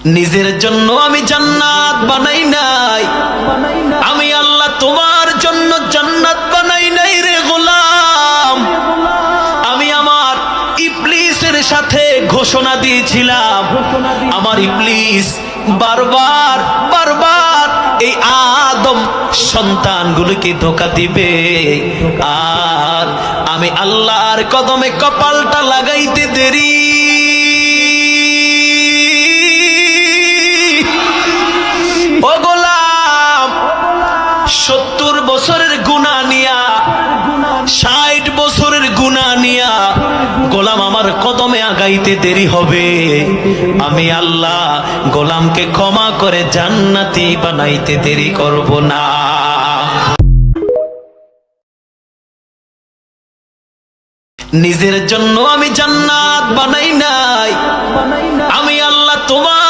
নিজের জন্য আমি জান্নাত বানাই নাই, আমি আল্লাহ তোমার জন্য জান্নাত বানাই নাই রে গোলাম। আমি আমার ইবলিসের সাথে ঘোষণা দিয়েছিলাম, আমার ইবলিস বারবার বারবার এই আদম সন্তানগুলোকে ধোঁকা দিবে, আর আমি আল্লাহর কদমে কপালটা লাগাইতে দেরি। ও গোলাম, 70 বছরের গুনাহ নিয়া, 60 বছরের গুনাহ নিয়া গোলাম আমার কদমে আগাইতে দেরি হবে, আমি আল্লাহ গোলামকে ক্ষমা করে জান্নাতি বানাইতে দেরি করব না। নিজের জন্য আমি জান্নাত বানাই নাই, আমি আল্লাহ তোমার